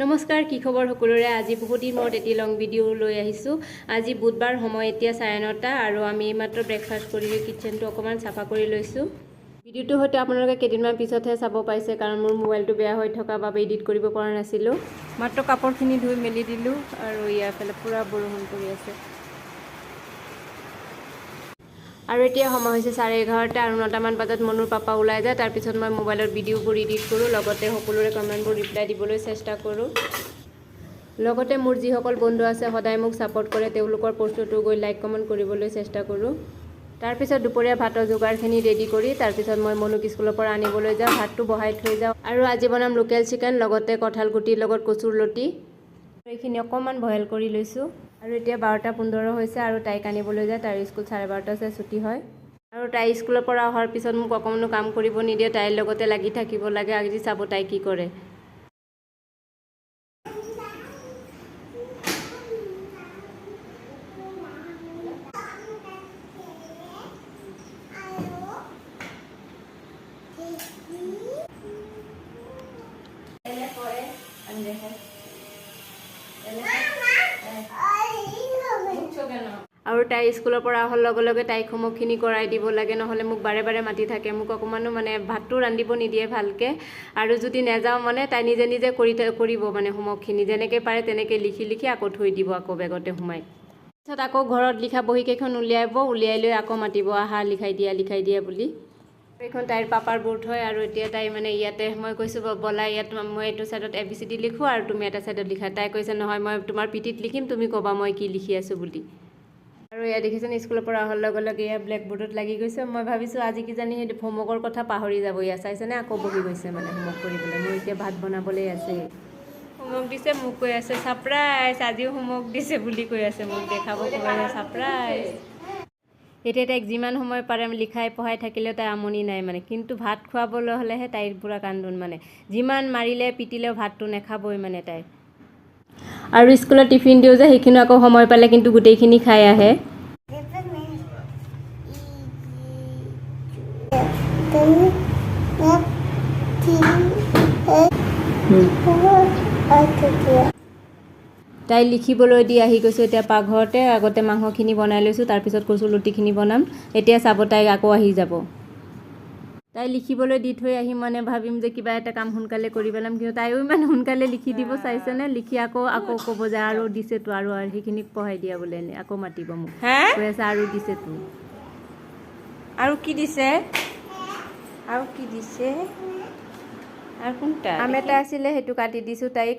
নমস্কাৰ কি খবৰ সকলোৰে আজি বহুত দিন মূৰত এটি লং ভিডিও লৈ আহিছো আজি বুধবাৰ সময় এতিয়া 9:30 আৰু আমি মাত্ৰ ব্ৰেকফাষ্ট কৰি কিচেনটো অকমান সাফা কৰি লৈছো ভিডিওটো হতে আপোনালোকে কেদিনমান পিছতহে চাব পাইছে কাৰণ মোৰ মোবাইলটো বেয়া হৈ থকা বাবে এডিট কৰিব পৰা নাছিলো মাত্ৰ কাপোৰখিনি ধুই মেলি দিলো আৰু ইয়াফালে পুৰা বৰষুণ পৰি আছে আৰু এতিয়া সময় হৈছে 11:30 আৰু 9টা মান বজাত মনুৰ পাপা ওলাই যায় তাৰ পিছত মই মোবাইলত ভিডিওবোৰ এডিট কৰো লগতে সকলোৰে কমেন্টবোৰ ৰিপ্লাই দিবলৈ চেষ্টা কৰো লগতে মোৰ যিসকল বন্ধু আছে সদায় মোক সাপোৰ্ট কৰে তেওঁলোকৰ পোষ্টটো গৈ লাইক কমেন্ট কৰিবলৈ চেষ্টা কৰো তাৰ পিছত দুপৰীয়া ভাতৰ যোগাৰখিনি ৰেডি কৰি তাৰ পিছত মই মনুক স্কুলৰ পৰা আনিবলৈ যাওঁ ভাতটো বহাই থৈ যাওঁ আৰু আজি বনাম লোকেল চিকেন লগতে কঁঠাল গুটিৰ লগত কচুৰ লতি এইখিনি অকমান বইল কৰি লৈছো আৰু এতিয়া 12:15 হৈছে আৰু তাইক আনিবলৈ যায় তাৰ স্কুল 12:30 ছুটি হয় আৰু তাই স্কুলৰ পৰা অহাৰ পিছত মোক অকমানো কাম কৰিব নিদিয়ে তাইৰ লগতে লাগি থাকিব লাগে আজি চাব তাই কি কৰে আৰু তাই স্কুলৰ পৰা অহাৰ লগে লগে তাইক হোমৱৰ্কখিনি কৰাই দিব লাগে নহলে মোক বাৰে বাৰে মাতি থাকে মোক অকমানো মানে ভাতটো ৰান্ধিব নিদিয়ে ভালকে আৰু যদি নেযাও মানে তাই নিজে নিজে কৰিব মানে হোমৱৰ্কখিনি যেনেকৈ পাৰে তেনেকৈ লিখি আকৌ থৈ দিব আকৌ বেগতে সোমাই পিছত আকৌ ঘৰত লিখা বহি কেইখন উলিয়াই লৈ আকৌ মাতিব আহা লিখাই দিয়া বুলি এইখন তাইৰ পাপাৰ বোৰ্ড হয় আৰু এতিয়া তাই মানে ইয়াতে মই কৈছো বলা ইয়াত মই এইটো সাইডত ABCD লিখো আৰু তুমি এটা সাইডত লিখা তাই কৈছে নহয় মই তোমাৰ পিটিত লিখিম তুমি কবা মই কি লিখি আছো বুলি আৰু ইয়া দেখিছেন স্কুলৰ পৰা অহাৰ লগে লগে ইয়া ব্লেক বোৰ্ডত লাগি গৈছে মই ভাবিছো আজি কি জানি হোমৱৰ্কৰ কথা পাহৰি যাব ইয়া চাইছেনে আকৌ বহি গৈছে মানে হোমৱৰ্ক কৰিবলৈ মোৰ এতিয়া ভাত বনাবলৈ আছে হোমৱৰ্ক দিছে মোক কৈ আছে সাৰপ্ৰাইজ আজিও হোমৱৰ্ক দিছে বুলি কৈ আছে মোক দেখাব ক'বলৈ সাৰপ্ৰাইজ এতিয়া তাইক যিমান সময় পাৰে লিখাই পঢ়াই থাকিলেও তাই আমনি নাই মানে কিন্তু ভাত খোৱাবলৈ হ'লেহে তাইৰ পুৰা কান্দোন মানে যিমান মাৰিলে পিটিলেও ভাতটো নেখাবই মানে তাই আৰু স্কুলত টিফিন দিও যে সেইখিনি আকৌ সময় পালে কিন্তু গোটেইখিনি খাই আহে তাই লিখিবলৈ দি আহি গৈছো এতিয়া পাকঘৰতে আগতে মাংসখিনি বনাই লৈছো তাৰ পিছত কচু লুটিখিনি বনাম এতিয়া চাব তাই আকৌ আহি যাব তাই লিখিবলৈ দি থৈ আহি মানে ভাবিম যে কিবা এটা কাম সোনকালে কৰি পেলাম কিন্তু তাইও ইমান সোনকালে লিখি দিব চাইছেনে লিখি আকৌ ক'ব যে আৰু দিছেতো আৰু সেইখিনি পঢ়াই দিয়া বোলে আকৌ মাতিব মোক কৈ আছে আৰু দিছেতো আৰু কি দিছে আৰু কোনটা আম এটা আছিলে সেইটো কাটি দিছো তাইক